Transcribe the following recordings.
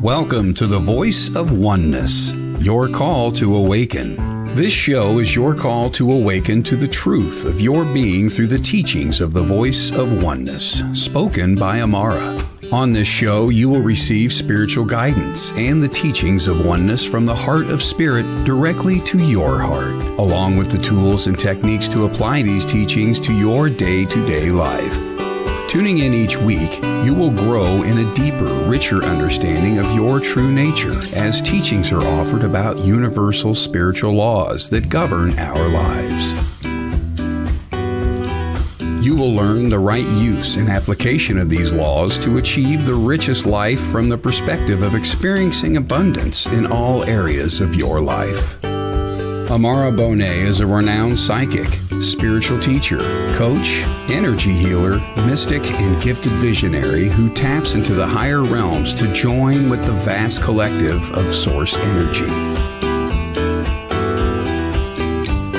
Welcome to the Voice of Oneness, your call to awaken. This show is your call to awaken to the truth of your being through the teachings of the Voice of Oneness, spoken by Aumara. On this show, you will receive spiritual guidance and the teachings of oneness from the heart of spirit directly to your heart, along with the tools and techniques to apply these teachings to your day-to-day life. Tuning in each week, you will grow in a deeper, richer understanding of your true nature as teachings are offered about universal spiritual laws that govern our lives. You will learn the right use and application of these laws to achieve the richest life from the perspective of experiencing abundance in all areas of your life. Aumara Bonnet is a renowned psychic, spiritual teacher, coach, energy healer, mystic, and gifted visionary who taps into the higher realms to join with the vast collective of source energy.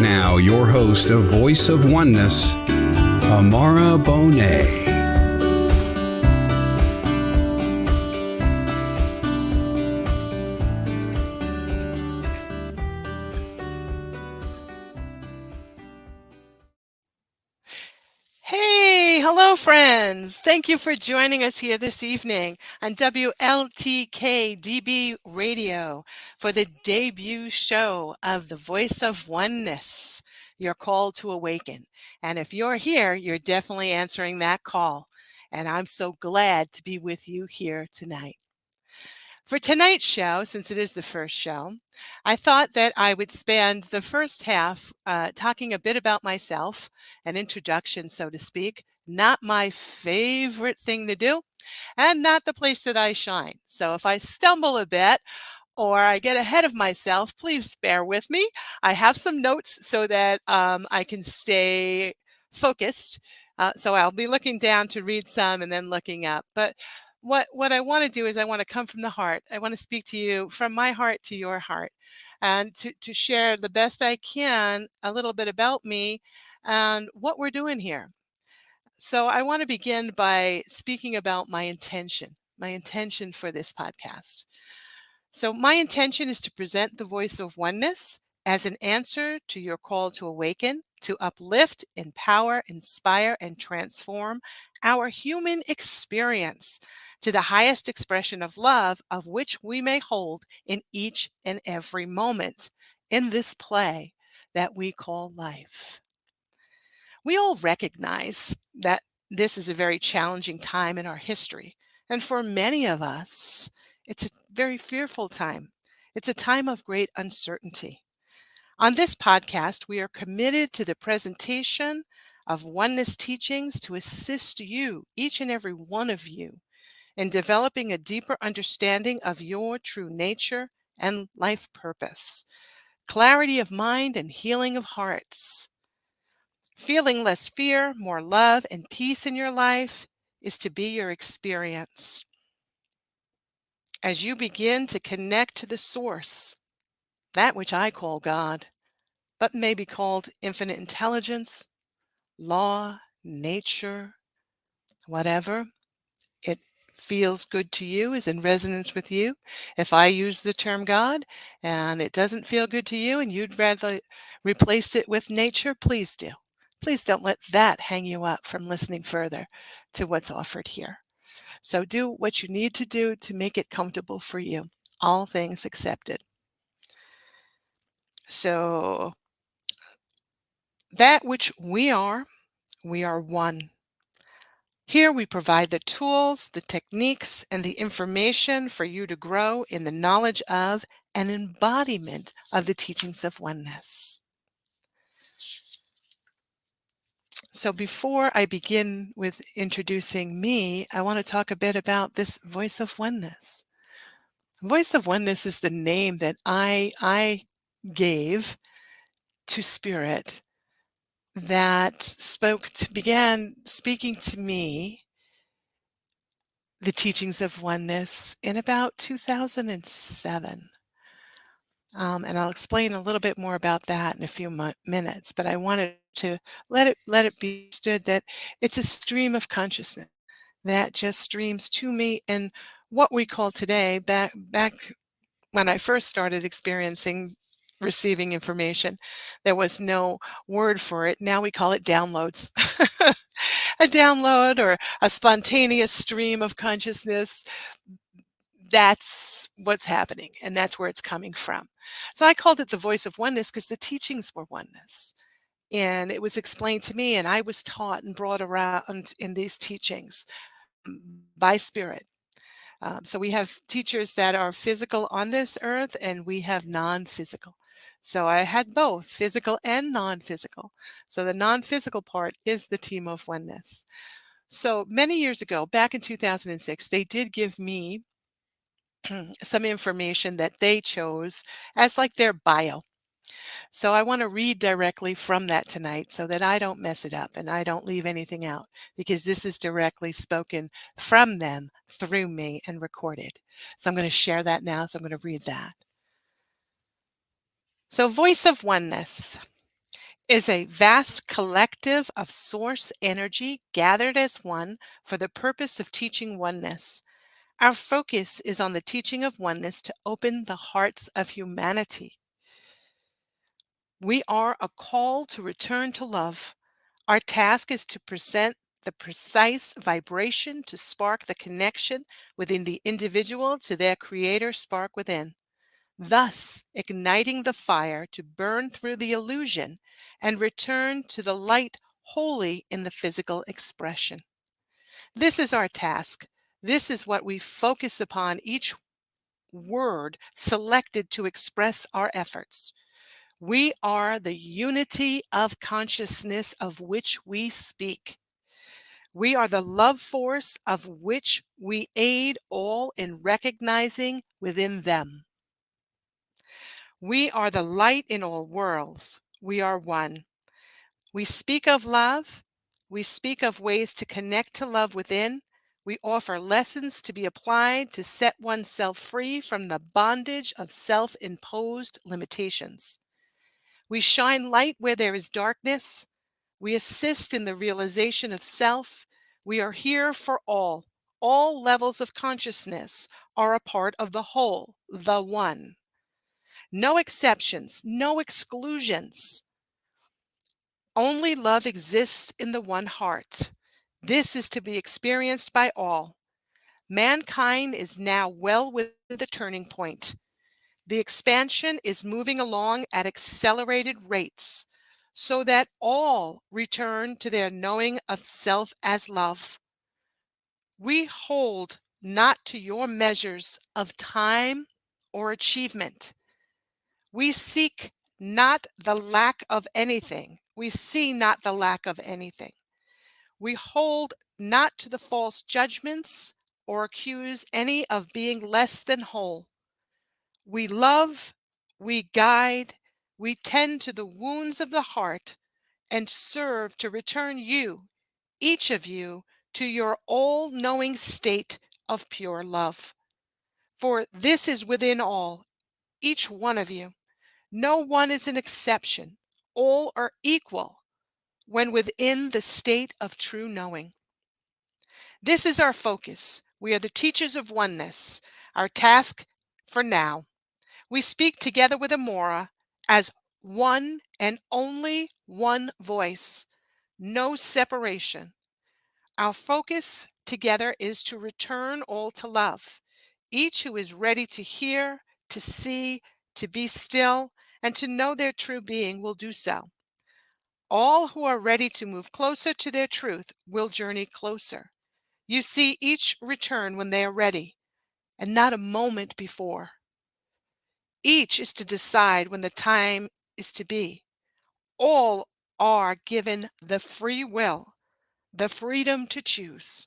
Now, your host of Voice of Oneness, Aumara Bonnet. Hello, friends. Thank you for joining us here this evening on WLTK-DB Radio for the debut show of the Voice of Oneness, your call to awaken. And if you're here, you're definitely answering that call. And I'm so glad to be with you here tonight. For tonight's show, since it is the first show, I thought that I would spend the first half talking a bit about myself, an introduction, so to speak, not my favorite thing to do, and not the place that I shine. So if I stumble a bit or I get ahead of myself, please bear with me. I have some notes so that I can stay focused. So I'll be looking down to read some and then looking up. But what I want to do is I want to come from the heart. I want to speak to you from my heart to your heart and to share the best I can a little bit about me and what we're doing here. So I want to begin by speaking about my intention for this podcast. So my intention is to present the Voice of Oneness as an answer to your call to awaken, to uplift, empower, inspire, and transform our human experience to the highest expression of love of which we may hold in each and every moment in this play that we call life. We all recognize that this is a very challenging time in our history, and for many of us, it's a very fearful time. It's a time of great uncertainty. On this podcast, we are committed to the presentation of oneness teachings to assist you, each and every one of you, in developing a deeper understanding of your true nature and life purpose, clarity of mind and healing of hearts. Feeling less fear, more love, and peace in your life is to be your experience. As you begin to connect to the source, that which I call God, but may be called infinite intelligence, law, nature, whatever it feels good to you, is in resonance with you. If I use the term God and it doesn't feel good to you and you'd rather replace it with nature, please do. Please don't let that hang you up from listening further to what's offered here. So do what you need to do to make it comfortable for you. All things accepted. So that which we are one. Here we provide the tools, the techniques, and the information for you to grow in the knowledge of and embodiment of the teachings of oneness. So before I begin with introducing me, I want to talk a bit about this Voice of Oneness. Voice of Oneness is the name that I gave to Spirit that began speaking to me the teachings of oneness in about 2007. And I'll explain a little bit more about that in a few minutes, but I wanted to let it be understood that it's a stream of consciousness that just streams to me, and what we call today, back when I first started receiving information, there was no word for it. Now we call it downloads. A download or a spontaneous stream of consciousness. That's what's happening, and that's where it's coming from. So I called it the voice of oneness because the teachings were oneness. And it was explained to me, and I was taught and brought around in these teachings by spirit. So we have teachers that are physical on this earth, and we have non-physical. So I had both physical and non-physical. So the non-physical part is the team of oneness. So many years ago, back in 2006, they did give me some information that they chose as like their bio. So I want to read directly from that tonight so that I don't mess it up and I don't leave anything out, because this is directly spoken from them through me and recorded. So I'm going to share that now. So I'm going to read that. So Voice of Oneness is a vast collective of source energy gathered as one for the purpose of teaching oneness. Our focus is on the teaching of oneness to open the hearts of humanity. We are a call to return to love. Our task is to present the precise vibration to spark the connection within the individual to their creator spark within, thus igniting the fire to burn through the illusion and return to the light wholly in the physical expression. This is our task. This is what we focus upon, each word selected to express our efforts. We are the unity of consciousness of which we speak. We are the love force of which we aid all in recognizing within them. We are the light in all worlds. We are one. We speak of love. We speak of ways to connect to love within. We offer lessons to be applied to set oneself free from the bondage of self-imposed limitations. We shine light where there is darkness. We assist in the realization of self. We are here for all. All levels of consciousness are a part of the whole, the one. No exceptions, no exclusions. Only love exists in the one heart. This is to be experienced by all. Mankind is now well within the turning point. The expansion is moving along at accelerated rates so that all return to their knowing of self as love. We hold not to your measures of time or achievement. We seek not the lack of anything. We see not the lack of anything. We hold not to the false judgments or accuse any of being less than whole. We love, we guide, we tend to the wounds of the heart and serve to return you, each of you, to your all-knowing state of pure love. For this is within all, each one of you. No one is an exception. All are equal when within the state of true knowing. This is our focus. We are the teachers of oneness. Our task for now. We speak together with Aumara as one and only one voice, no separation. Our focus together is to return all to love. Each who is ready to hear, to see, to be still, and to know their true being will do so. All who are ready to move closer to their truth will journey closer. You see, each return when they are ready, and not a moment before. Each is to decide when the time is to be. All are given the free will, the freedom to choose.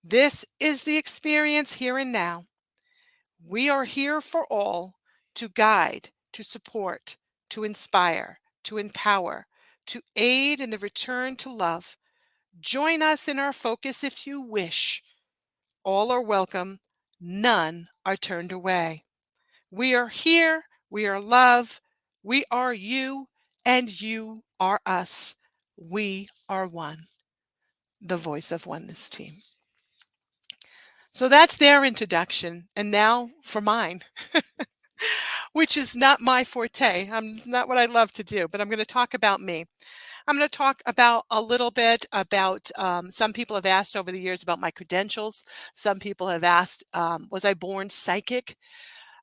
This is the experience here and now. We are here for all, to guide, to support, to inspire, to empower, to aid in the return to love. Join us in our focus if you wish. All are welcome. None are turned away. We are here. We are love. We are you, and you are us. We are one. The Voice of Oneness team. So that's their introduction. And now for mine, which is not my forte. I'm not what I love to do, but I'm going to talk about me. I'm going to talk about a little bit about some people have asked over the years about my credentials. Some people have asked, was I born psychic?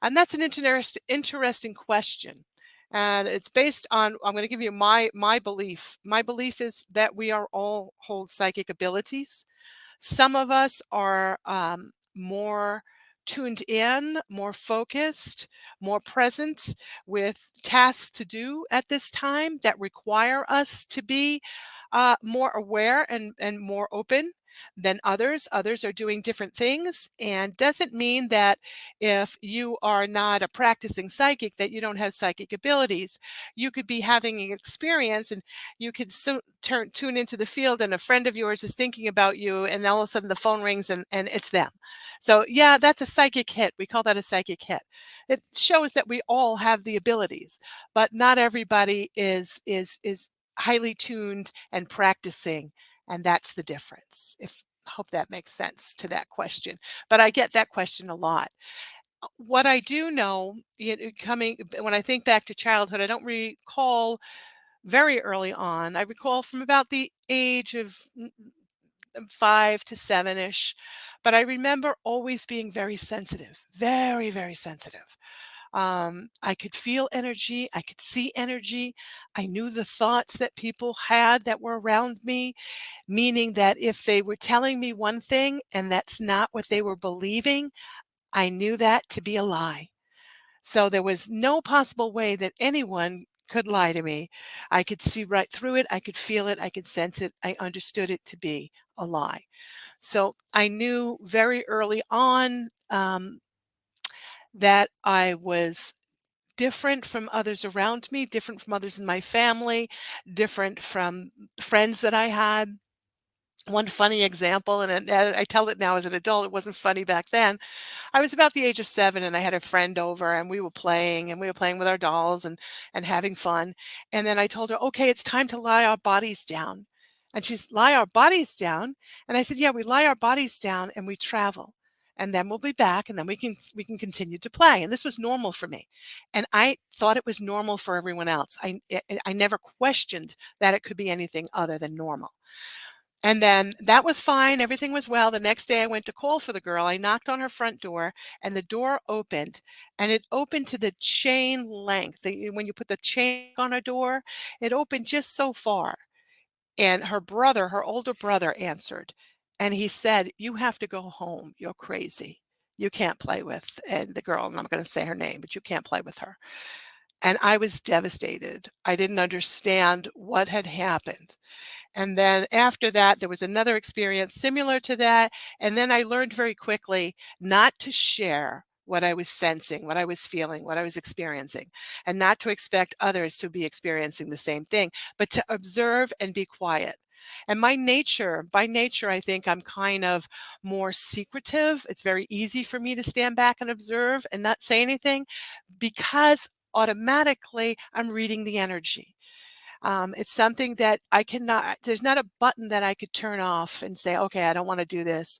And that's an interesting question. And it's based on, I'm going to give you my belief. My belief is that we are all hold psychic abilities. Some of us are more tuned in, more focused, more present with tasks to do at this time that require us to be more aware and more open than others. Others are doing different things, and doesn't mean that if you are not a practicing psychic that you don't have psychic abilities. You could be having an experience and you could tune into the field and a friend of yours is thinking about you and all of a sudden the phone rings and it's them. So yeah, that's a psychic hit. We call that a psychic hit. It shows that we all have the abilities, but not everybody is highly tuned and practicing, and that's the difference. If hope that makes sense to that question. But I get that question a lot. What I do know, coming when I think back to childhood, I don't recall very early on. I recall from about the age of 5 to 7-ish, but I remember always being very sensitive, very, very sensitive. I could feel energy. I could see energy. I knew the thoughts that people had that were around me, meaning that if they were telling me one thing and that's not what they were believing, I knew that to be a lie. So there was no possible way that anyone could lie to me. I could see right through it. I could feel it. I could sense it. I understood it to be a lie. So I knew very early on that I was different from others around me, different from others in my family, different from friends that I had. One funny example, and I tell it now as an adult, it wasn't funny back then. I was about the age of 7 and I had a friend over and we were playing with our dolls and having fun. And then I told her, "Okay, it's time to lie our bodies down." And she's, "Lie our bodies down?" And I said, "Yeah, we lie our bodies down and we travel. And then we'll be back and then we can continue to play." And this was normal for me. And I thought it was normal for everyone else. I never questioned that it could be anything other than normal. And then that was fine, everything was well. The next day I went to call for the girl. I knocked on her front door and the door opened, and it opened to the chain length. When you put the chain on a door, it opened just so far. And her brother, her older brother answered, and he said, "You have to go home. You're crazy. You can't play with," and the girl, I'm not going to say her name, but you can't play with her. And I was devastated. I didn't understand what had happened. And then after that, there was another experience similar to that. And then I learned very quickly not to share what I was sensing, what I was feeling, what I was experiencing, and not to expect others to be experiencing the same thing, but to observe and be quiet. And by nature, I think I'm kind of more secretive. It's very easy for me to stand back and observe and not say anything because automatically I'm reading the energy. It's something that I cannot, there's not a button that I could turn off and say, "Okay, I don't want to do this."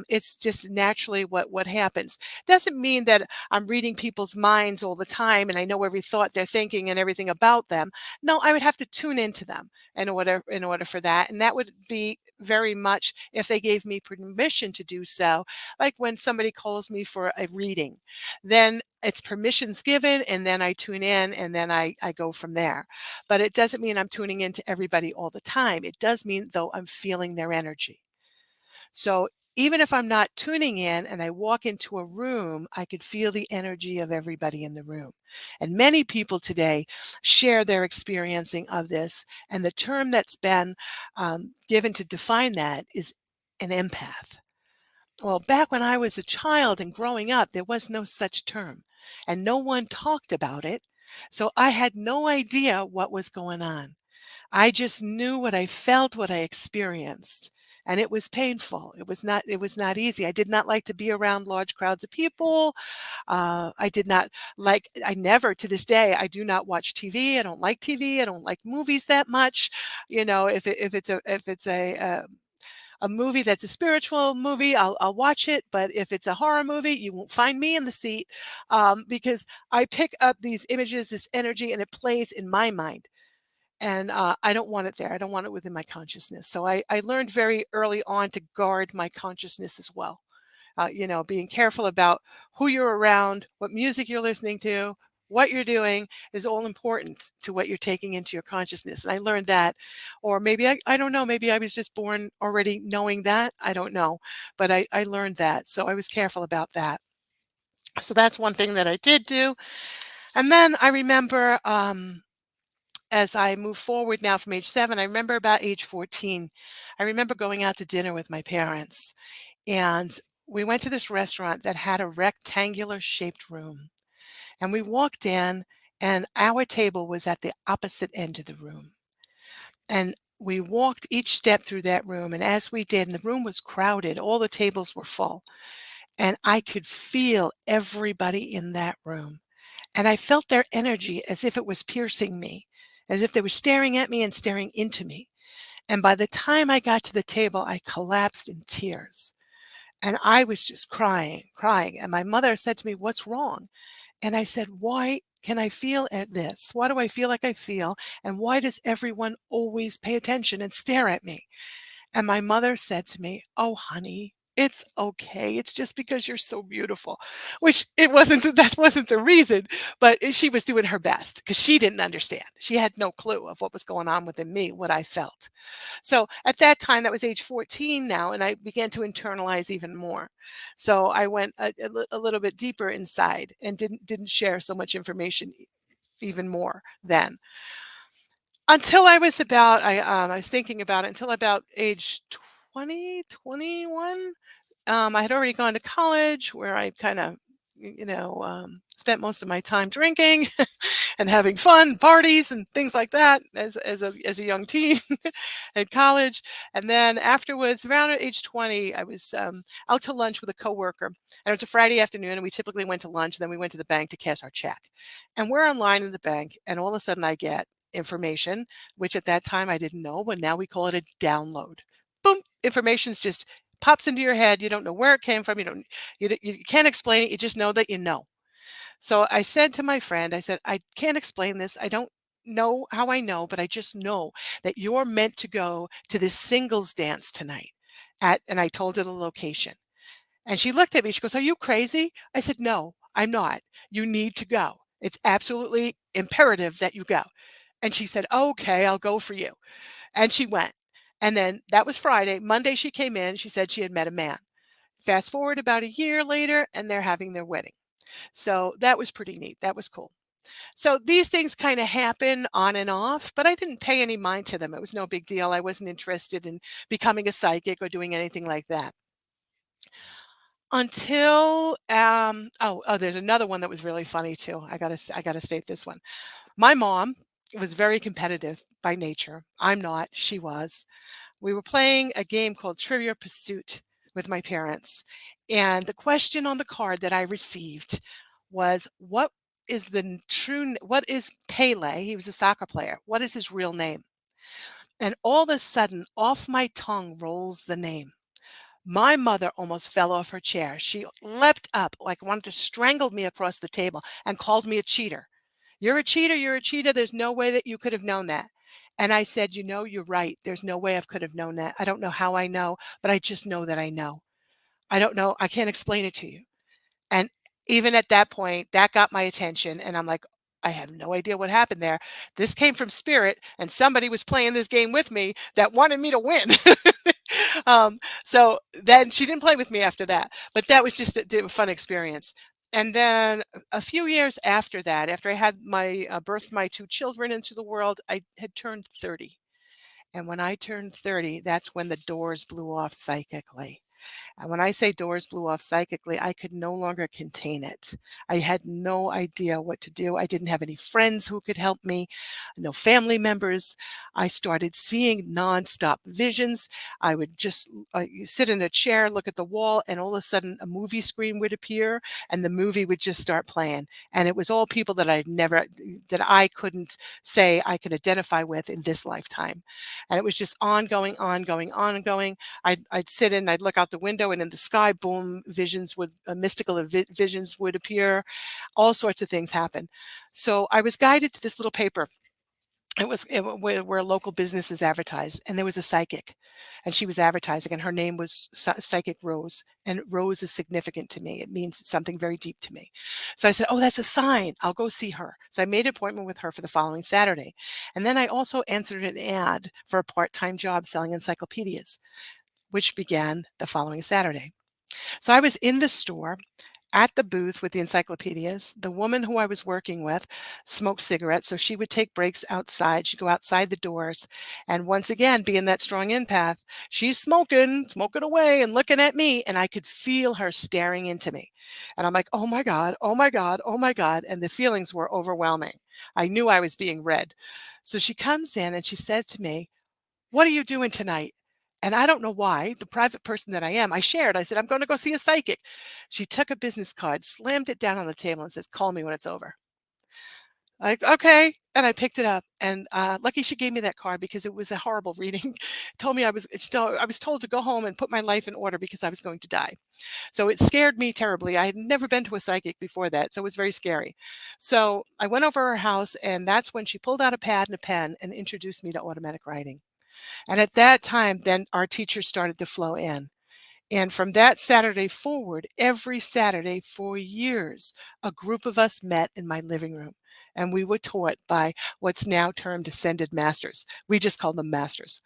It's just naturally what happens. Doesn't mean that I'm reading people's minds all the time and I know every thought they're thinking and everything about them. No, I would have to tune into them in order for that. And that would be very much if they gave me permission to do so. Like when somebody calls me for a reading, then it's permissions given, and then I tune in and then I go from there. But it doesn't mean I'm tuning into everybody all the time. It does mean, though, I'm feeling their energy. So even if I'm not tuning in and I walk into a room, I could feel the energy of everybody in the room. And many people today share their experiencing of this. And the term that's been given to define that is an empath. Well, back when I was a child and growing up, there was no such term, and no one talked about it. So I had no idea what was going on. I just knew what I felt, what I experienced, and it was painful. It was not easy. I did not like to be around large crowds of people. I did not like I never to this day, I do not watch TV. I don't like TV. I don't like movies that much. If it's a a movie that's a spiritual movie, I'll watch it. But if it's a horror movie, you won't find me in the seat, because I pick up these images, this energy, and it plays in my mind. And I don't want it there. I don't want it within my consciousness. So I learned very early on to guard my consciousness as well. Being careful about who you're around, what music you're listening to, what you're doing is all important to what you're taking into your consciousness. And I learned that, or maybe I don't know, maybe I was just born already knowing that. I don't know, but I learned that. So I was careful about that. So that's one thing that I did do. And then I remember, as I move forward now from age 7, I remember about age 14, I remember going out to dinner with my parents. And we went to this restaurant that had a rectangular shaped room. And we walked in, and our table was at the opposite end of the room. And we walked each step through that room. And as we did, and the room was crowded, all the tables were full. And I could feel everybody in that room. And I felt their energy as if it was piercing me, as if they were staring at me and staring into me. And by the time I got to the table, I collapsed in tears. And I was just crying, crying. And my mother said to me, "What's wrong?" And I said, "Why can I feel at this? Why do I feel like I feel? And why does everyone always pay attention and stare at me?" And my mother said to me, "Oh, honey, it's okay. It's just because you're so beautiful," which it wasn't, that wasn't the reason, but she was doing her best because she didn't understand. She had no clue of what was going on within me, what I felt. So at that time, that was age 14 now, and I began to internalize even more. So I went a little bit deeper inside and didn't share so much information even more then. Until I was about, I was thinking about it until about age 20, 21. I had already gone to college where I kind of, spent most of my time drinking and having fun parties and things like that as a young teen in college. And then afterwards, around at age 20, I was out to lunch with a coworker. And it was a Friday afternoon, and we typically went to lunch. And then we went to the bank to cash our check. And we're online in the bank, and all of a sudden I get information, which at that time I didn't know, but now we call it a download. Boom, information's just pops into your head. You don't know where it came from. You can't explain it. You just know that you know. So I said to my friend, I said, "I can't explain this. I don't know how I know, but I just know that you're meant to go to this singles dance tonight." And I told her the location. And she looked at me. She goes, "Are you crazy?" I said, "No, I'm not. You need to go. It's absolutely imperative that you go." And she said, "Okay, I'll go for you." And she went. And then that was Friday. Monday, she came in. She said she had met a man. Fast forward about a year later, and they're having their wedding. So that was pretty neat. That was cool. So these things kind of happen on and off, but I didn't pay any mind to them. It was no big deal. I wasn't interested in becoming a psychic or doing anything like that. Until there's another one that was really funny too. I gotta state this one. My mom was very competitive by nature. I'm not. She was. We were playing a game called Trivia Pursuit with my parents. And the question on the card that I received was, what is Pele? He was a soccer player. What is his real name? And all of a sudden, off my tongue rolls the name. My mother almost fell off her chair. She leapt up like wanted to strangle me across the table and called me a cheater. "You're a cheater. You're a cheater. There's no way that you could have known that." And I said, "You're right. There's no way I could have known that. I don't know how I know, but I just know that I know. I don't know. I can't explain it to you." And even at that point, that got my attention. And I'm like, I have no idea what happened there. This came from spirit, and somebody was playing this game with me that wanted me to win. So then she didn't play with me after that. But that was just a fun experience. And then a few years after that, after I had my birthed my 2 children into the world, I had turned 30. And when I turned 30, that's when the doors blew off psychically. And when I say doors blew off psychically, I could no longer contain it. I had no idea what to do. I didn't have any friends who could help me, no family members. I started seeing nonstop visions. I would just sit in a chair, look at the wall, and all of a sudden a movie screen would appear and the movie would just start playing. And it was all people that that I couldn't say I could identify with in this lifetime. And it was just ongoing, ongoing, ongoing. I'd sit in, I'd look out the window, and in the sky, boom, mystical visions would appear. All sorts of things happen. So I was guided to this little paper. Where local businesses advertised, and there was a psychic, and she was advertising, and her name was Psychic Rose, and Rose is significant to me. It means something very deep to me. So I said, "Oh, that's a sign. I'll go see her." So I made an appointment with her for the following Saturday, and then I also answered an ad for a part-time job selling encyclopedias, which began the following Saturday. So I was in the store at the booth with the encyclopedias. The woman who I was working with smoked cigarettes, so she would take breaks outside. She'd go outside the doors. And once again, being that strong empath, she's smoking away and looking at me. And I could feel her staring into me. And I'm like, oh my God, oh my God, oh my God. And the feelings were overwhelming. I knew I was being read. So she comes in and she says to me, "What are you doing tonight?" And I don't know why, the private person that I am, I shared. I said, "I'm going to go see a psychic." She took a business card, slammed it down on the table, and says, "Call me when it's over." Like, okay. And I picked it up, and lucky she gave me that card because it was a horrible reading. Told me I was told to go home and put my life in order because I was going to die. So it scared me terribly. I had never been to a psychic before that, so it was very scary. So I went over her house, and that's when she pulled out a pad and a pen and introduced me to automatic writing. And at that time, then our teachers started to flow in. And from that Saturday forward, every Saturday for years, a group of us met in my living room. And we were taught by what's now termed ascended masters. We just call them masters.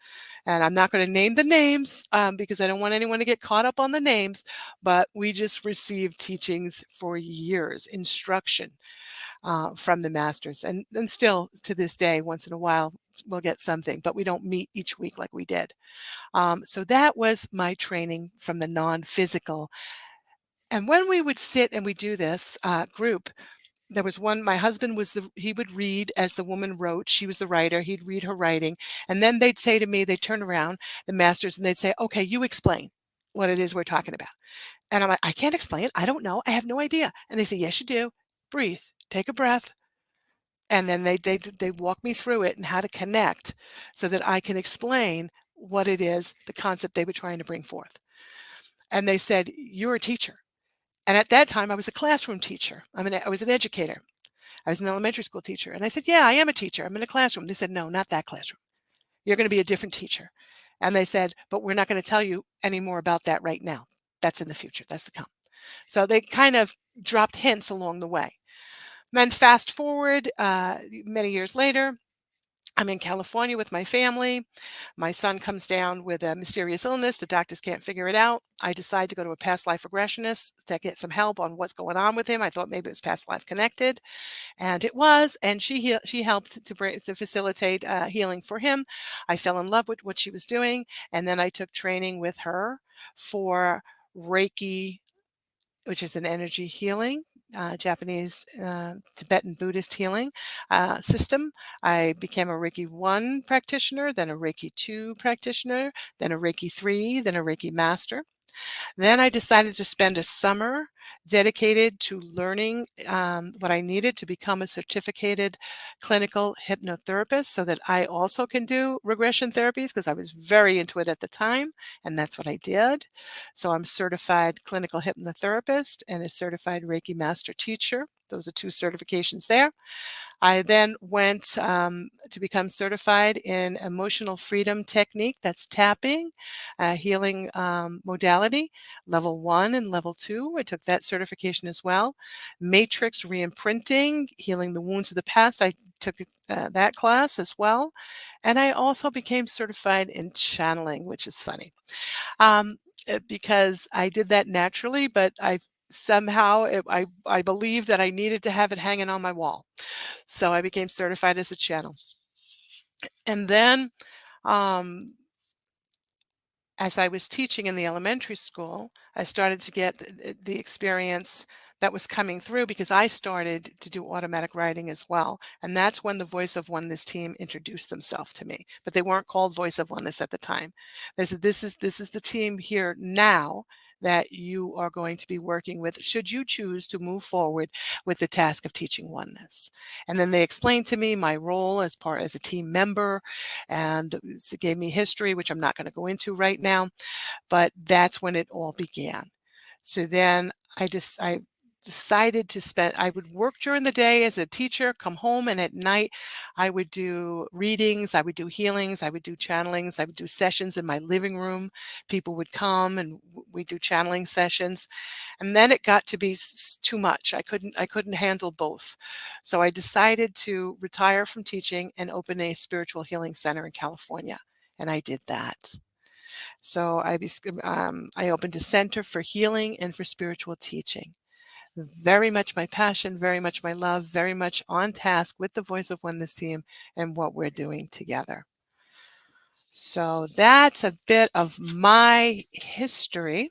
And I'm not going to name the names because I don't want anyone to get caught up on the names, but we just received teachings for years, instruction from the masters. And still to this day, once in a while, we'll get something, but we don't meet each week like we did. So that was my training from the non-physical. And when we would sit and we do this group, there was one, my husband he would read as the woman wrote. She was the writer. He'd read her writing. And then they'd say to me, they'd turn around, the masters, and they'd say, "Okay, you explain what it is we're talking about." And I'm like, "I can't explain. I don't know. I have no idea." And they say, "Yes, you do. Breathe, take a breath." And then they walk me through it and how to connect so that I can explain what it is, the concept they were trying to bring forth. And they said, "You're a teacher." And at that time, I was a classroom teacher. I was an educator. I was an elementary school teacher. And I said, "Yeah, I am a teacher. I'm in a classroom." They said, "No, not that classroom. You're going to be a different teacher." And they said, "But we're not going to tell you any more about that right now. That's in the future. That's to come." So they kind of dropped hints along the way. Then fast forward many years later, I'm in California with my family. My son comes down with a mysterious illness. The doctors can't figure it out. I decide to go to a past life regressionist to get some help on what's going on with him. I thought maybe it was past life connected, and it was. And she helped to facilitate healing for him. I fell in love with what she was doing, and then I took training with her for Reiki, which is an energy healing, Japanese, Tibetan Buddhist healing system. I became a Reiki 1 practitioner, then a Reiki 2 practitioner, then a Reiki 3, then a Reiki master. Then I decided to spend a summer dedicated to learning what I needed to become a certificated clinical hypnotherapist so that I also can do regression therapies because I was very into it at the time, and that's what I did. So I'm certified clinical hypnotherapist and a certified Reiki master teacher. Those are 2 certifications there. I then went to become certified in emotional freedom technique, that's tapping, healing modality, level 1 and level 2. I took that certification as well. Matrix reimprinting, healing the wounds of the past. I took that class as well. And I also became certified in channeling, which is funny because I did that naturally, but I believe that I needed to have it hanging on my wall. So I became certified as a channel. And then, um, as I was teaching in the elementary school, I started to get the experience that was coming through because I started to do automatic writing as well. And that's when the Voice of Oneness team introduced themselves to me. But they weren't called Voice of Oneness at the time. They said, this is the team here now that you are going to be working with should you choose to move forward with the task of teaching oneness. And then they explained to me my role as a team member, and it gave me history, which I'm not going to go into right now, but that's when it all began. So then I decided I would work during the day as a teacher, come home, and at night I would do readings, I would do healings, I would do channelings, I would do sessions in my living room. People would come and we'd do channeling sessions. And then it got to be too much. I couldn't handle both. So I decided to retire from teaching and open a spiritual healing center in California. And I did that. So I opened a center for healing and for spiritual teaching. Very much my passion, very much my love, very much on task with the Voice of Oneness team and what we're doing together. So that's a bit of my history.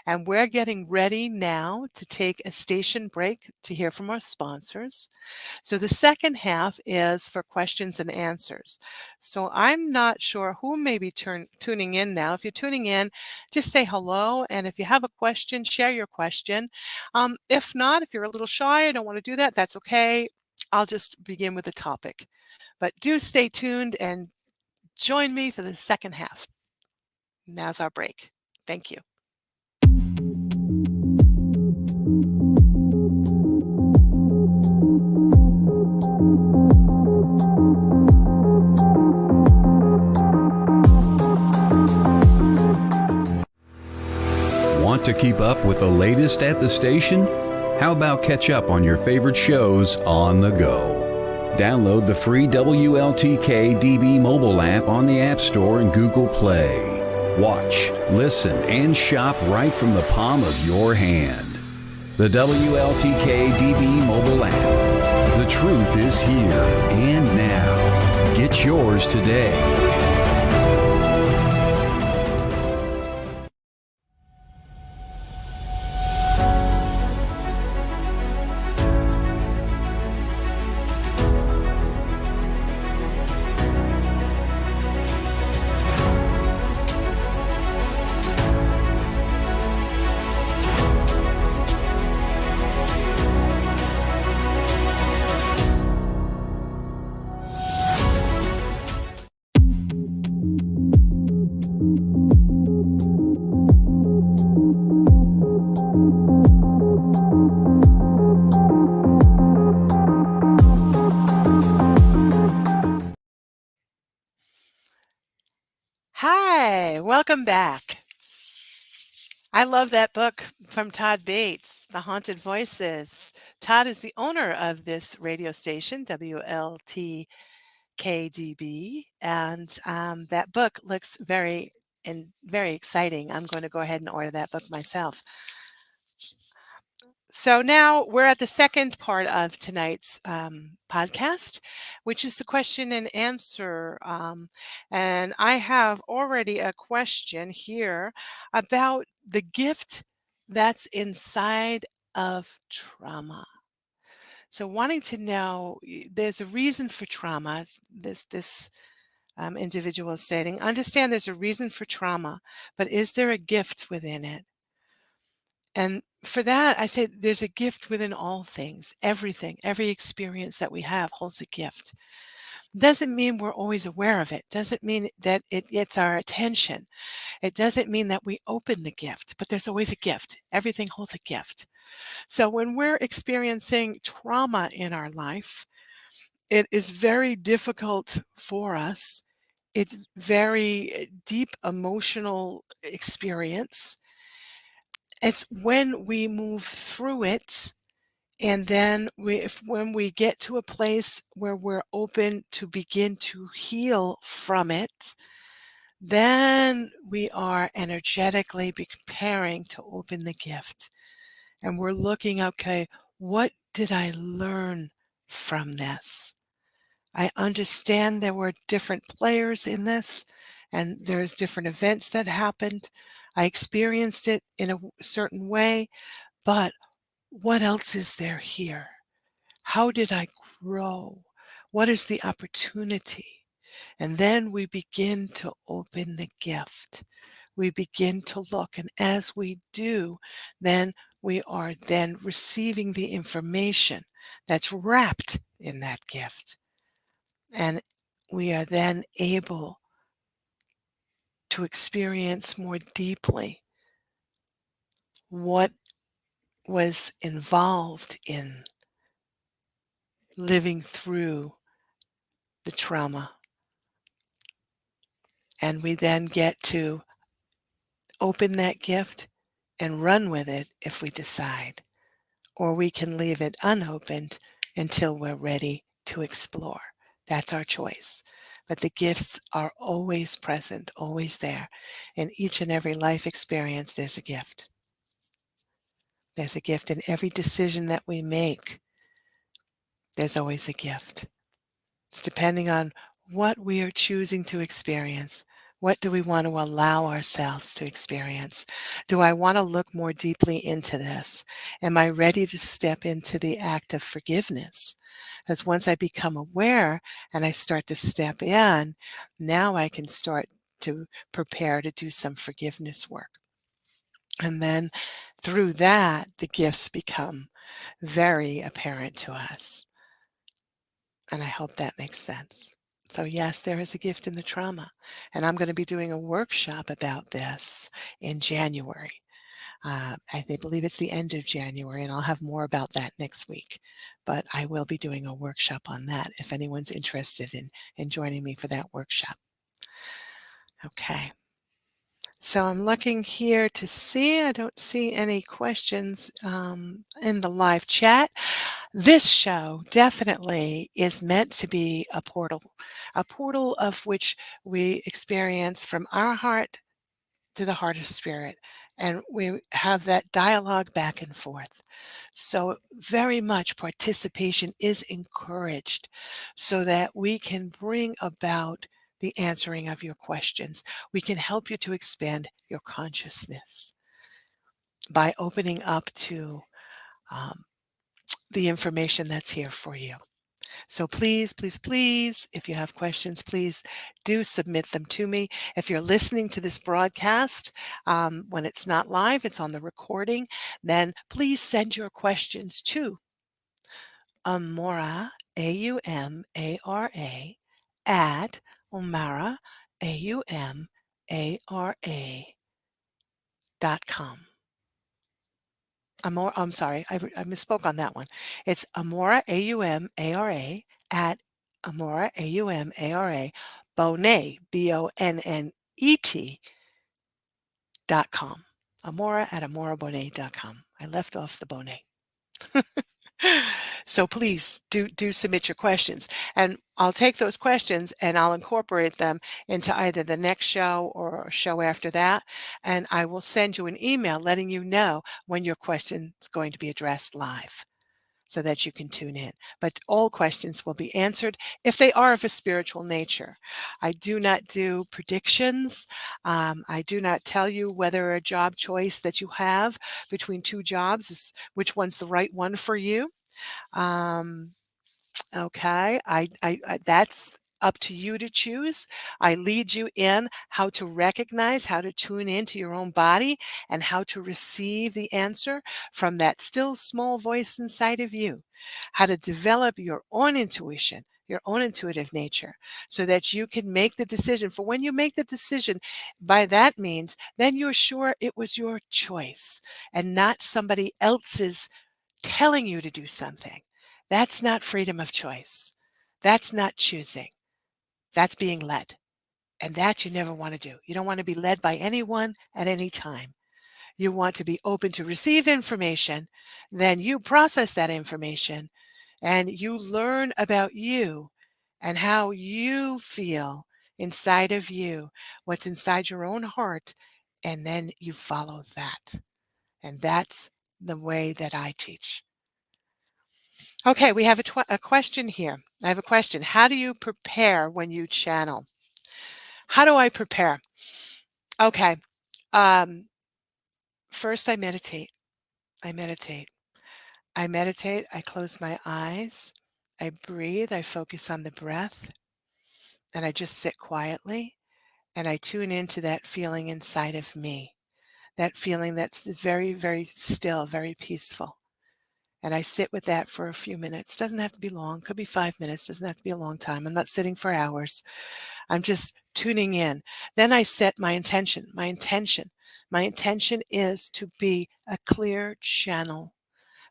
And we're getting ready now to take a station break to hear from our sponsors. So the second half is for questions and answers. So I'm not sure who may be tuning in now. If you're tuning in, just say hello. And if you have a question, share your question. If not, if you're a little shy, I don't want to do that, that's okay. I'll just begin with the topic. But do stay tuned and join me for the second half. Now's our break. Thank you. Want to keep up with the latest at the station? How about catch up on your favorite shows on the go? Download the free WLTK-DB mobile app on the App Store and Google Play. Watch, listen, and shop right from the palm of your hand. The WLTK-DB mobile app. The truth is here and now. Get yours today. Hi, welcome back. I love that book from Todd Bates, The Haunted Voices. Todd is the owner of this radio station, WLTK-DB, and that book looks very exciting. I'm going to go ahead and order that book myself. So now we're at the second part of tonight's podcast, which is the question and answer. And I have already a question here about the gift that's inside of trauma. So wanting to know, there's a reason for trauma. This individual is stating, understand there's a reason for trauma, but is there a gift within it? And for that, I say there's a gift within all things, everything, every experience that we have holds a gift. Doesn't mean we're always aware of it. Doesn't mean that it gets our attention. It doesn't mean that we open the gift, but there's always a gift. Everything holds a gift. So when we're experiencing trauma in our life, it is very difficult for us. It's very deep emotional experience. It's when we move through it, and then when we get to a place where we're open to begin to heal from it, then we are energetically preparing to open the gift. And we're looking, okay, what did I learn from this? I understand there were different players in this, and there's different events that happened. I experienced it in a certain way, but What else is there here? How did I grow? What is the opportunity? And then we begin to open the gift. We begin to look. And as we do, then we are then receiving the information that's wrapped in that gift. And we are then able to experience more deeply what was involved in living through the trauma. And we then get to open that gift and run with it if we decide. Or we can leave it unopened until we're ready to explore. That's our choice. But the gifts are always present, always there. In each and every life experience, there's a gift. There's a gift in every decision that we make. There's always a gift. It's depending on what we are choosing to experience. What do we want to allow ourselves to experience? Do I want to look more deeply into this? Am I ready to step into the act of forgiveness? Because once I become aware and I start to step in, now I can start to prepare to do some forgiveness work. And then through that, the gifts become very apparent to us. And I hope that makes sense. So, yes, there is a gift in the trauma. And I'm going to be doing a workshop about this in January. Believe it's the end of January, and I'll have more about that next week. But I will be doing a workshop on that if anyone's interested in joining me for that workshop. Okay. So I'm looking here to see. I don't see any questions in the live chat. This show definitely is meant to be a portal of which we experience from our heart to the heart of spirit. And we have that dialogue back and forth. So, very much participation is encouraged so that we can bring about the answering of your questions. We can help you to expand your consciousness by opening up to um, the information that's here for you. So please, please, please, if you have questions, please do submit them to me. If you're listening to this broadcast, when it's not live, it's on the recording, then please send your questions to Aumara, Aumara, at Aumara, Aumara.com. I'm sorry, I misspoke on that one. It's Aumara, Aumara, at Aumara, Aumara, Bonnet, Bonnet.com. Aumara at AumaraBonnet.com. I left off the Bonnet. So please do submit your questions, and I'll take those questions and I'll incorporate them into either the next show or a show after that, and I will send you an email letting you know when your question is going to be addressed live so that you can tune in. But all questions will be answered if they are of a spiritual nature. I do not do predictions. I do not tell you whether a job choice that you have between two jobs is which one's the right one for you. Um, okay, that's up to you to choose. I lead you in how to recognize, how to tune into your own body, and how to receive the answer from that still small voice inside of you. How to develop your own intuition, your own intuitive nature, so that you can make the decision. For when you make the decision, by that means, then you're sure it was your choice and not somebody else's telling you to do something. That's not freedom of choice. That's not choosing. That's being led. And that you never want to do. You don't want to be led by anyone at any time. You want to be open to receive information. Then you process that information and you learn about you and how you feel inside of you, what's inside your own heart. And then you follow that. And that's the way that I teach. Okay, we have a question here. I have a question. How do you prepare when you channel? How do I prepare? Okay. Um, First, I meditate. I meditate. I meditate, I close my eyes, I breathe, I focus on the breath, and I just sit quietly and I tune into that feeling inside of me, that feeling that's very, very still, very peaceful. And I sit with that for a few minutes. Doesn't have to be long, could be 5 minutes, doesn't have to be a long time. I'm not sitting for hours. I'm just tuning in. Then I set my intention. My intention is to be a clear channel.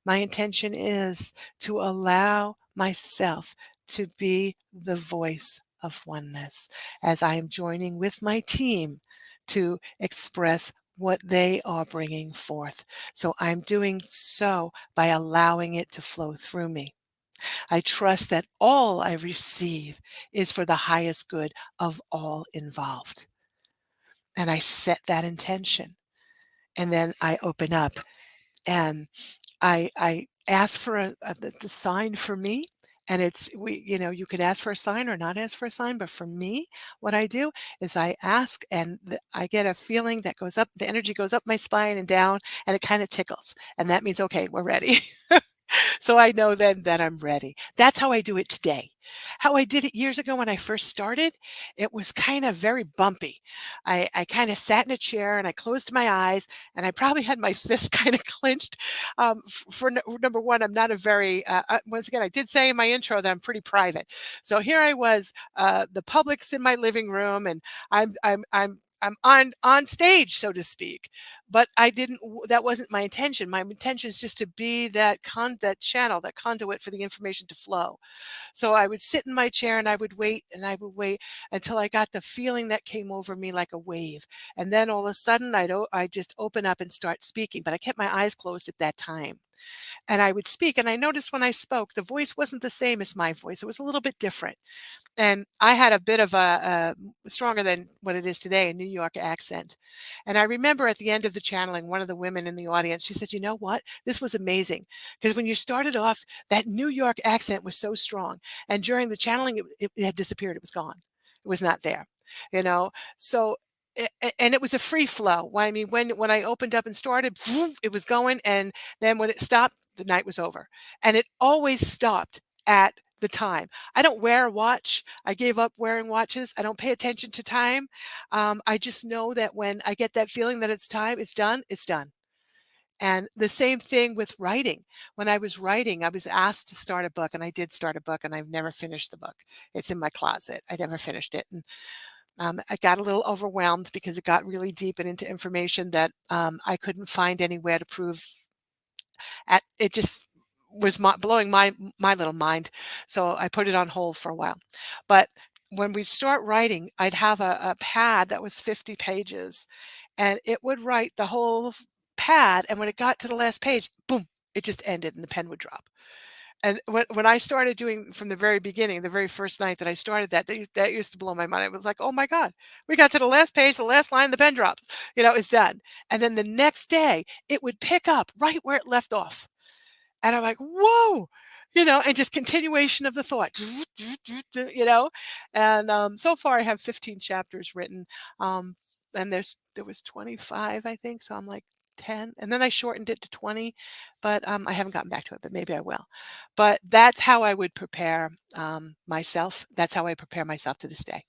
My intention is to allow myself to be the voice of oneness as I am joining with my team to express what they are bringing forth. So I'm doing so by allowing it to flow through me. I trust that all I receive is for the highest good of all involved. And I set that intention. And then I open up and I ask for the sign for me, and it's you could ask for a sign or not ask for a sign, but for me, what I do is I ask, and I get a feeling that goes up. The energy goes up my spine and down, and it kind of tickles, and that means okay, we're ready. So I know then that I'm ready. That's how I do it today. How I did it years ago when I first started, it was kind of very bumpy. I kind of sat in a chair and I closed my eyes and I probably had my fist kind of clenched. Number one, I'm not a very, once again, I did say in my intro that I'm pretty private. So here I was, the public's in my living room and I'm on stage, so to speak. But I didn't that wasn't my intention. My intention is just to be that channel, that conduit for the information to flow. So I would sit in my chair and I would wait and I would wait until I got the feeling that came over me like a wave. And then all of a sudden I'd just open up and start speaking, but I kept my eyes closed at that time. And I would speak, and I noticed when I spoke, the voice wasn't the same as my voice. It was a little bit different. And I had a bit of a stronger than what it is today, a New York accent. And I remember at the end of the channeling, one of the women in the audience, she said, "You know what? This was amazing. Because when you started off, that New York accent was so strong. And during the channeling, it had disappeared. It was gone. It was not there. You know? So, and it was a free flow. I mean, when I opened up and started, it was going. And then when it stopped, the night was over. And it always stopped at the time. I don't wear a watch. I gave up wearing watches. I don't pay attention to time. I just know that when I get that feeling that it's time, it's done, it's done. And the same thing with writing. When I was writing, I was asked to start a book, and I did start a book, and I've never finished the book. It's in my closet. I never finished it. And I got a little overwhelmed because it got really deep and into information that I couldn't find anywhere to prove it just was blowing my little mind. So I put it on hold for a while. But when we start writing, I'd have a pad that was 50 pages and it would write the whole pad. And when it got to the last page, boom, it just ended and the pen would drop. And when I started doing from the very beginning, the very first night that I started that used to blow my mind. It was like, oh my God, we got to the last page, the last line, the pen drops, it's done. And then the next day it would pick up right where it left off. And I'm like, "Whoa," and just continuation of the thought, you know? And, so far I have 15 chapters written, um, and there was 25, I think, so I'm like 10, and then I shortened it to 20, but, I haven't gotten back to it, but maybe I will. But that's how I would prepare, myself. That's how I prepare myself to this day.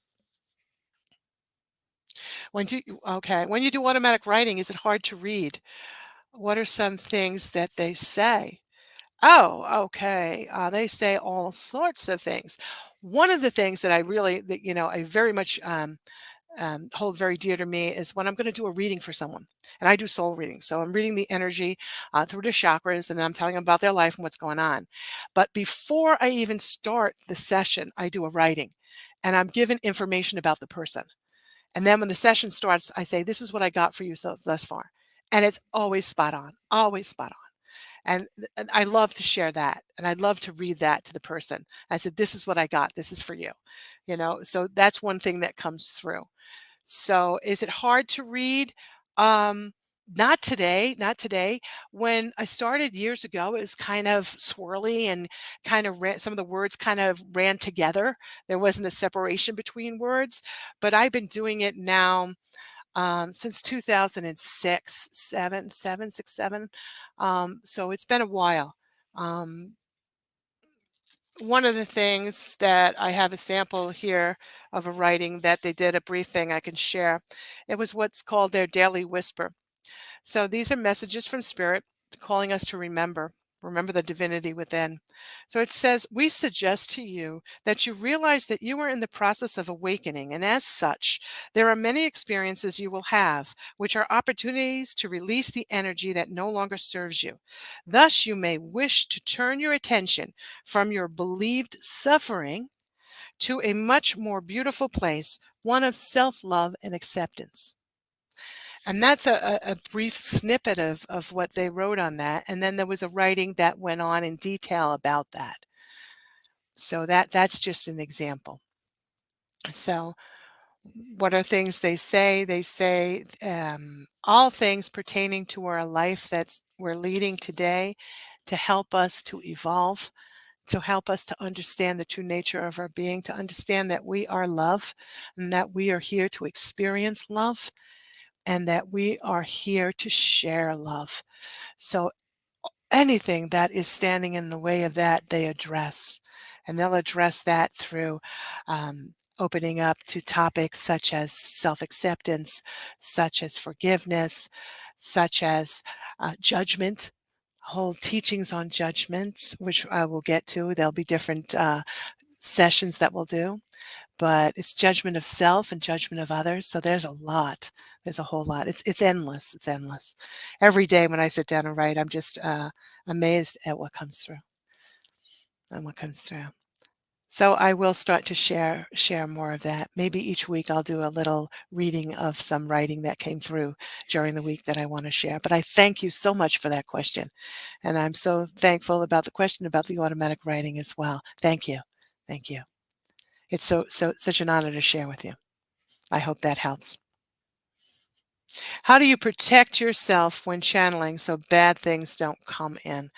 When you do automatic writing, is it hard to read? What are some things that they say? Oh, okay. They say all sorts of things. One of the things that I very much hold very dear to me is when I'm going to do a reading for someone, and I do soul reading. So I'm reading the energy through the chakras, and I'm telling them about their life and what's going on. But before I even start the session, I do a writing, and I'm given information about the person. And then when the session starts, I say, "This is what I got for you thus far," and it's always spot on, always spot on. And I love to share that, and I love to read that to the person. I said, "This is what I got. This is for you." So that's one thing that comes through. So is it hard to read? Um, not today, not today. When I started years ago, it was kind of swirly and kind of some of the words kind of ran together. There wasn't a separation between words, but I've been doing it now since 2006, 7, 7, 6, 7. So it's been a while. One of the things that I have a sample here of a writing that they did, a brief thing I can share. It was what's called their daily whisper. So these are messages from Spirit calling us to remember the divinity within. So it says, we suggest to you that you realize that you are in the process of awakening, and as such, there are many experiences you will have, which are opportunities to release the energy that no longer serves you. Thus, you may wish to turn your attention from your believed suffering to a much more beautiful place, one of self-love and acceptance. And that's a brief snippet of what they wrote on that. And then there was a writing that went on in detail about that. So that's just an example. So what are things they say? They say all things pertaining to our life that's we're leading today to help us to evolve, to help us to understand the true nature of our being, to understand that we are love and that we are here to experience love and that we are here to share love. So anything that is standing in the way of that, they address. And they'll address that through opening up to topics such as self acceptance, such as forgiveness, such as judgment, whole teachings on judgments, which I will get to. There'll be different sessions that we'll do, but it's judgment of self and judgment of others. So there's a lot. There's a whole lot. It's endless. It's endless. Every day when I sit down and write, I'm just amazed at what comes through and what comes through. So I will start to share more of that. Maybe each week I'll do a little reading of some writing that came through during the week that I want to share. But I thank you so much for that question. And I'm so thankful about the question about the automatic writing as well. Thank you. Thank you. It's such an honor to share with you. I hope that helps. How do you protect yourself when channeling so bad things don't come in?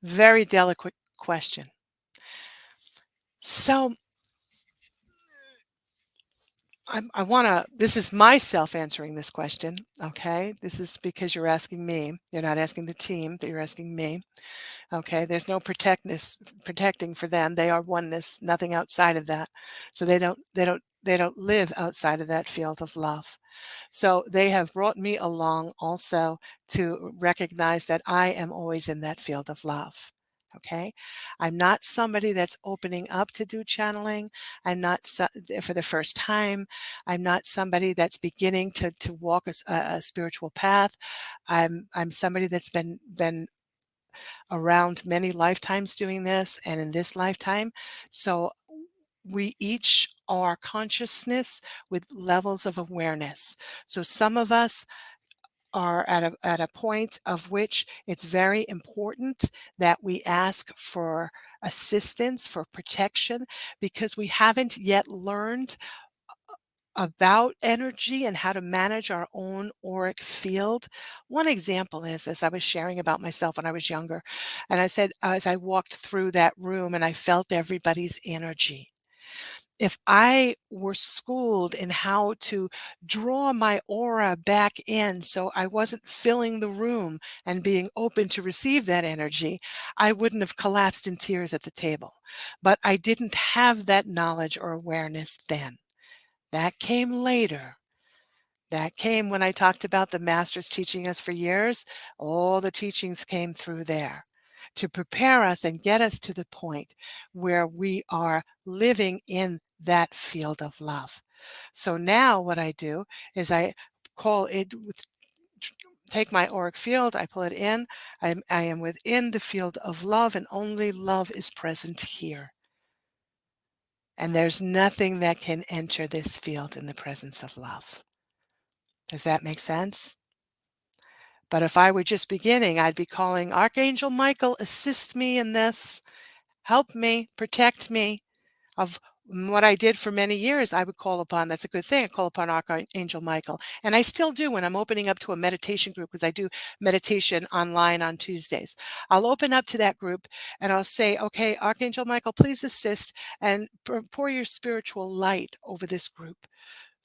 Very delicate question. So I want to, this is myself answering this question. Okay. This is because you're asking me. You're not asking the team, but you're asking me. Okay. There's no protecting for them. They are oneness, nothing outside of that. So they don't live outside of that field of love. So they have brought me along also to recognize that I am always in that field of love. Okay. I'm not somebody that's opening up to do channeling. I'm not for the first time. I'm not somebody that's beginning to walk a spiritual path. I'm somebody that's been around many lifetimes doing this and in this lifetime. So we each are consciousness with levels of awareness. So some of us are at a point of which it's very important that we ask for assistance, for protection, because we haven't yet learned about energy and how to manage our own auric field. One example is, as I was sharing about myself when I was younger, and I said, as I walked through that room and I felt everybody's energy, if I were schooled in how to draw my aura back in so I wasn't filling the room and being open to receive that energy, I wouldn't have collapsed in tears at the table. But I didn't have that knowledge or awareness then. That came later. That came when I talked about the masters teaching us for years. All the teachings came through there to prepare us and get us to the point where we are living in that field of love. So now what I do is I call it take my auric field, I pull it in, I am within the field of love, and only love is present here. And there's nothing that can enter this field in the presence of love. Does that make sense? But if I were just beginning, I'd be calling Archangel Michael, assist me in this, help me, protect me. Of what I did for many years, I would call upon, that's a good thing, I call upon Archangel Michael. And I still do when I'm opening up to a meditation group, because I do meditation online on Tuesdays. I'll open up to that group and I'll say, okay, Archangel Michael, please assist and pour your spiritual light over this group,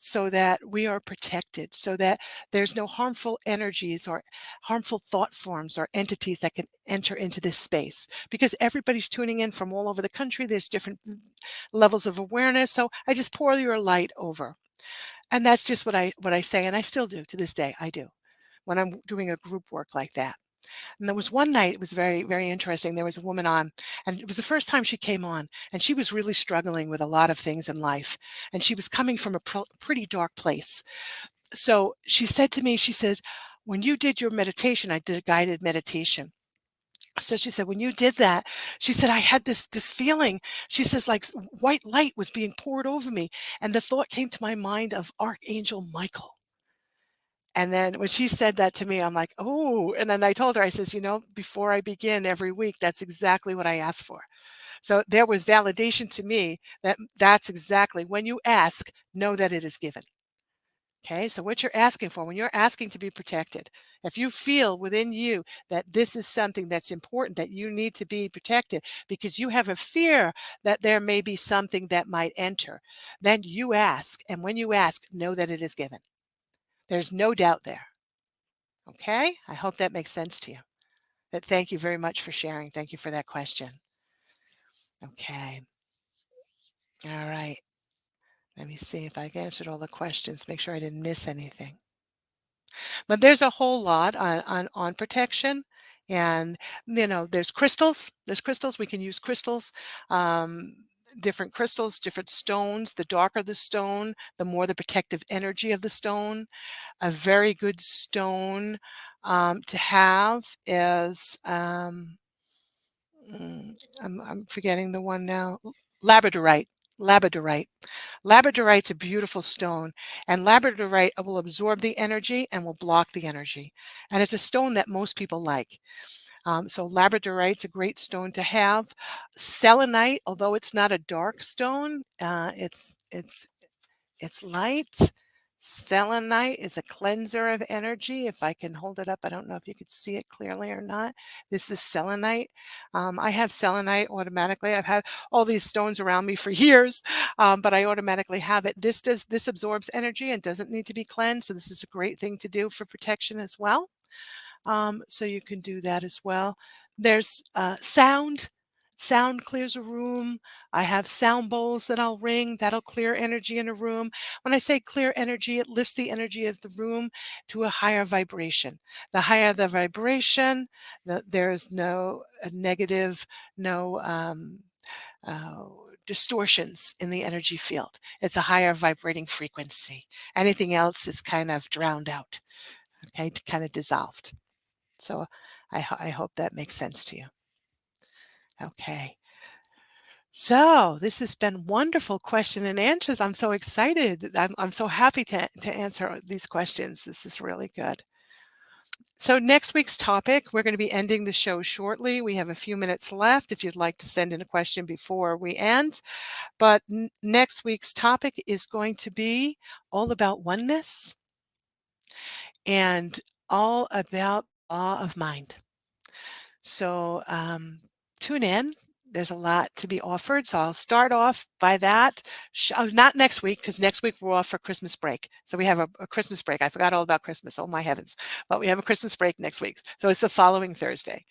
so that we are protected, so that there's no harmful energies or harmful thought forms or entities that can enter into this space, because everybody's tuning in from all over the country. There's different levels of awareness. So I just pour your light over. And that's just what I say, and I still do to this day. I do when I'm doing a group work like that. And there was one night, it was very, very interesting. There was a woman on, and it was the first time she came on, and she was really struggling with a lot of things in life. And she was coming from a pretty dark place. So she said to me, she says, when you did your meditation, I did a guided meditation. So she said, when you did that, she said, I had this feeling. She says, like white light was being poured over me. And the thought came to my mind of Archangel Michael. And then when she said that to me, I'm like, oh, and then I told her, I says, before I begin every week, that's exactly what I ask for. So there was validation to me that that's exactly when you ask, know that it is given. Okay. So what you're asking for, when you're asking to be protected, if you feel within you that this is something that's important, that you need to be protected because you have a fear that there may be something that might enter, then you ask. And when you ask, know that it is given. There's no doubt there. Okay? I hope that makes sense to you. But thank you very much for sharing. Thank you for that question. Okay. All right. Let me see if I answered all the questions, make sure I didn't miss anything. But there's a whole lot on protection. And there's crystals. There's crystals. We can use crystals. Um, different crystals, different stones. The darker the stone, the more the protective energy of the stone. A very good stone to have is I'm forgetting the one now. Labradorite. Labradorite. Labradorite's a beautiful stone, and labradorite will absorb the energy and will block the energy. And it's a stone that most people like. So labradorite's a great stone to have. Selenite, although it's not a dark stone, it's light. Selenite is a cleanser of energy. If I can hold it up, I don't know if you could see it clearly or not. This is selenite. I have selenite automatically. I've had all these stones around me for years, but I automatically have it. This absorbs energy and doesn't need to be cleansed. So this is a great thing to do for protection as well. So you can do that as well. There's sound. Sound clears a room. I have sound bowls that I'll ring. That'll clear energy in a room. When I say clear energy, it lifts the energy of the room to a higher vibration. The higher the vibration, there's no negative, no uh, distortions in the energy field. It's a higher vibrating frequency. Anything else is kind of drowned out, okay, kind of dissolved. So I hope that makes sense to you. Okay. So this has been wonderful question and answers. I'm so excited. I'm so happy to answer these questions. This is really good. So next week's topic, we're going to be ending the show shortly. We have a few minutes left if you'd like to send in a question before we end. But next week's topic is going to be all about oneness and all about law of mind. So tune in. There's a lot to be offered. So I'll start off by that. Not next week, because next week we're off for Christmas break. So we have a Christmas break. I forgot all about Christmas. Oh my heavens. But we have a Christmas break next week. So it's the following Thursday.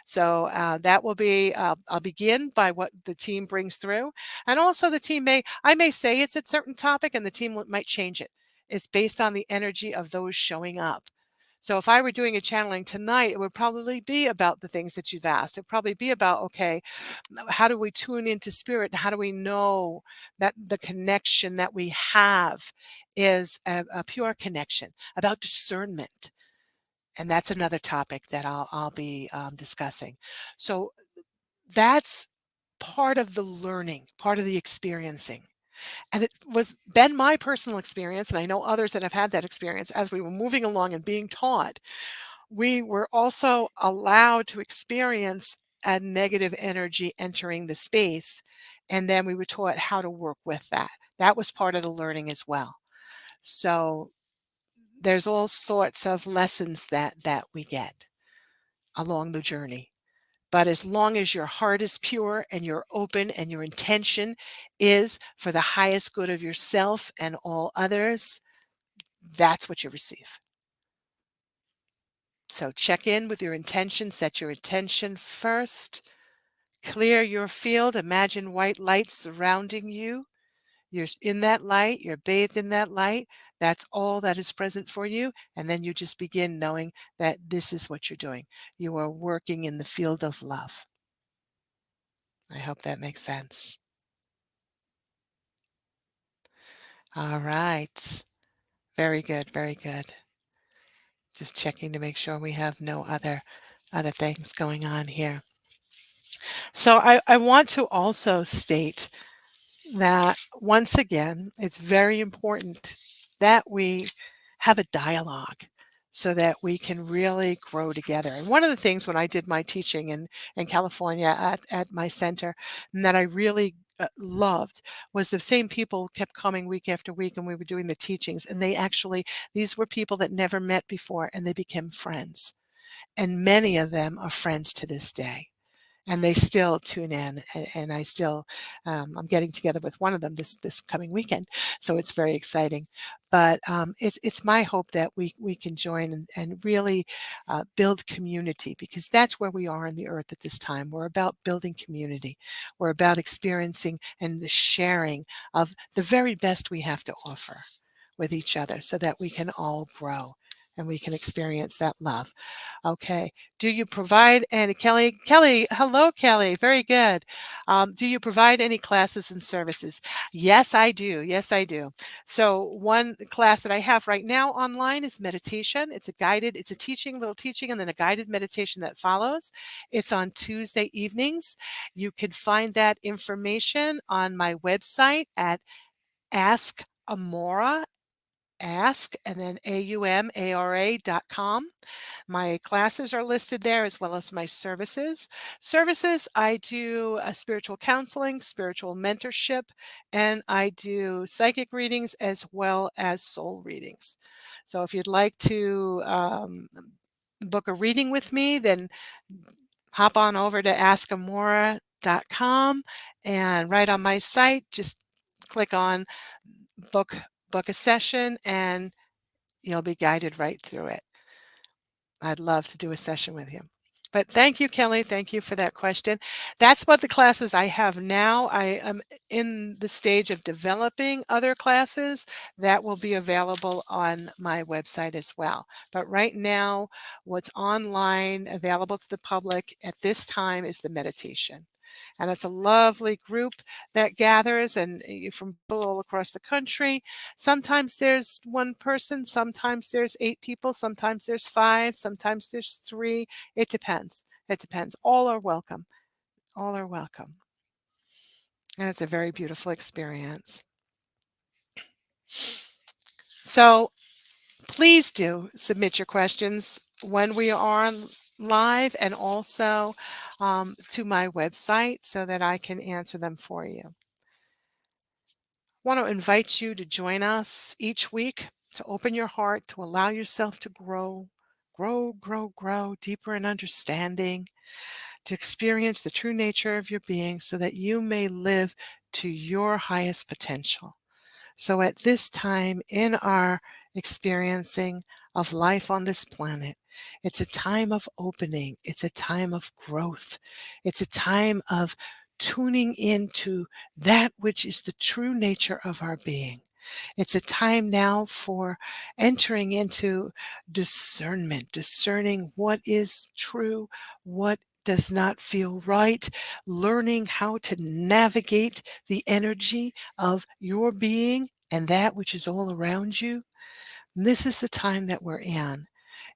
So that will be, I'll begin by what the team brings through. And also I may say it's a certain topic and the team might change it. It's based on the energy of those showing up. So if I were doing a channeling tonight, it would probably be about the things that you've asked. It'd probably be about, okay, how do we tune into spirit? And how do we know that the connection that we have is a pure connection, about discernment? And that's another topic that I'll be discussing. So that's part of the learning, part of the experiencing. And it was been my personal experience, and I know others that have had that experience as we were moving along and being taught. We were also allowed to experience a negative energy entering the space, and then we were taught how to work with that. That was part of the learning as well. So there's all sorts of lessons that we get along the journey. But as long as your heart is pure and you're open and your intention is for the highest good of yourself and all others, that's what you receive. So check in with your intention, set your intention first, clear your field, imagine white light surrounding you. You're in that light, you're bathed in that light. That's all that is present for you. And then you just begin knowing that this is what you're doing. You are working in the field of love. I hope that makes sense. All right. Very good, very good. Just checking to make sure we have no other things going on here. So I want to also state that once again, it's very important that we have a dialogue so that we can really grow together. And one of the things when I did my teaching in California at my center, and that I really loved was the same people kept coming week after week, and we were doing the teachings, and these were people that never met before, and they became friends. And many of them are friends to this day, and they still tune in, and I still I'm getting together with one of them this coming weekend, so it's very exciting. But it's my hope that we can join and really build community, because that's where we are on the earth at this time. We're about building community. We're about experiencing and the sharing of the very best we have to offer with each other, so that we can all grow and we can experience that love. Okay. Do you provide any, Kelly, hello, Kelly. Very good. Do you provide any classes and services? Yes, I do. Yes, I do. So one class that I have right now online is meditation. It's a little teaching, and then a guided meditation that follows. It's on Tuesday evenings. You can find that information on my website at Ask Aumara, ask, and then AUMARA.com. My classes are listed there, as well as my services. Services, I do spiritual counseling, spiritual mentorship, and I do psychic readings as well as soul readings. So if you'd like to book a reading with me, then hop on over to askamora.com, and right on my site, just click on book book a session, and you'll be guided right through it. I'd love to do a session with you. But thank you, Kelly. Thank you for that question. That's what the classes I have now. I am in the stage of developing other classes that will be available on my website as well. But right now, what's online available to the public at this time is the meditation. And it's a lovely group that gathers, and from people all across the country. Sometimes there's one person, sometimes there's 8 people, sometimes there's 5, sometimes there's 3. It depends. It depends. All are welcome. All are welcome. And it's a very beautiful experience. So please do submit your questions when we are on live, and also to my website, so that I can answer them for you. I want to invite you to join us each week, to open your heart, to allow yourself to grow, grow deeper in understanding, to experience the true nature of your being, so that you may live to your highest potential. So at this time in our experiencing of life on this planet, it's a time of opening. It's a time of growth. It's a time of tuning into that which is the true nature of our being. It's a time now for entering into discernment, discerning what is true, what does not feel right, learning how to navigate the energy of your being and that which is all around you. This is the time that we're in.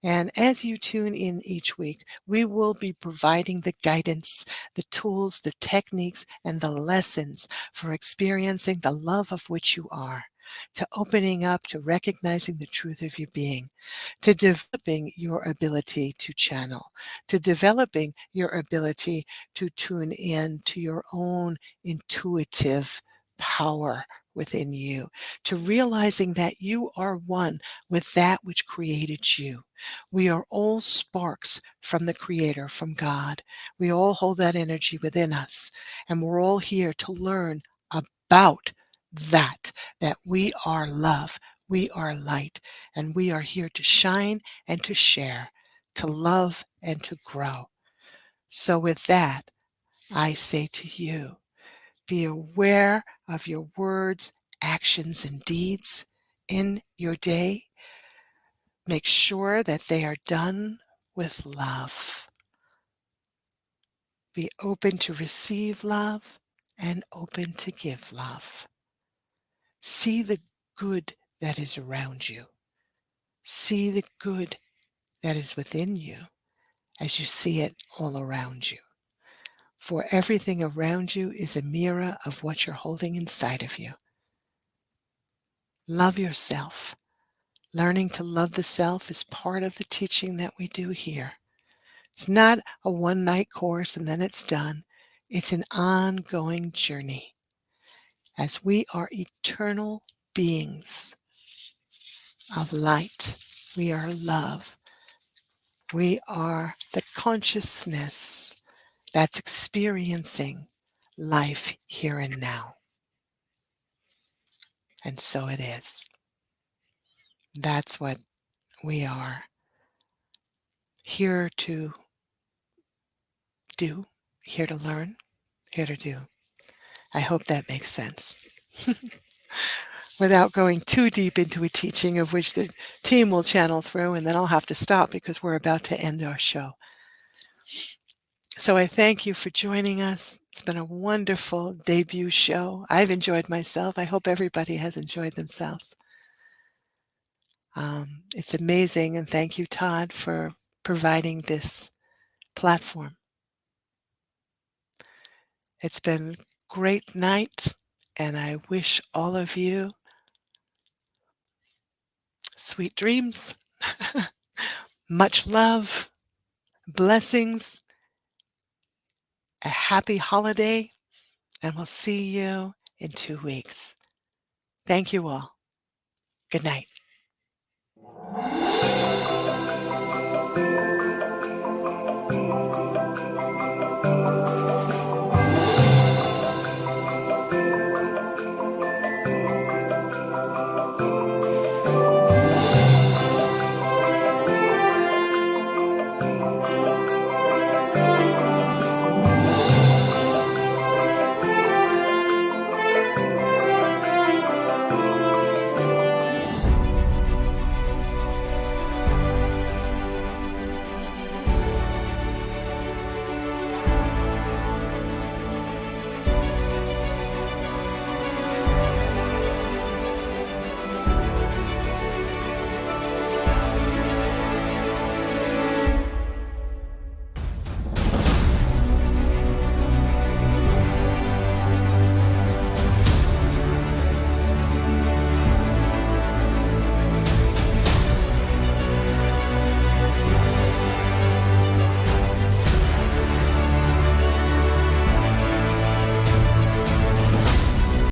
And as you tune in each week, we will be providing the guidance, the tools, the techniques, and the lessons for experiencing the love of which you are, to opening up, to recognizing the truth of your being, to developing your ability to channel, to developing your ability to tune in to your own intuitive power within you, to realizing that you are one with that which created you. We are all sparks from the Creator, from God. We all hold that energy within us, and we're all here to learn about that we are love, we are light, and we are here to shine and to share, to love and to grow. So with that, I say to you, be aware of your words, actions, and deeds in your day. Make sure that they are done with love. Be open to receive love and open to give love. See the good that is around you. See the good that is within you as you see it all around you. For everything around you is a mirror of what you're holding inside of you. Love yourself. Learning to love the self is part of the teaching that we do here. It's not a one-night course and then it's done. It's an ongoing journey. As we are eternal beings of light, we are love. We are the consciousness that's experiencing life here and now. And so it is. That's what we are here to do, here to learn, here to do. I hope that makes sense. Without going too deep into a teaching of which the team will channel through, and then I'll have to stop because we're about to end our show. So I thank you for joining us. It's been a wonderful debut show. I've enjoyed myself. I hope everybody has enjoyed themselves. It's amazing, and thank you, Todd, for providing this platform. It's been a great night, and I wish all of you sweet dreams, much love, blessings, a happy holiday, and we'll see you in 2 weeks. Thank you all. Good night.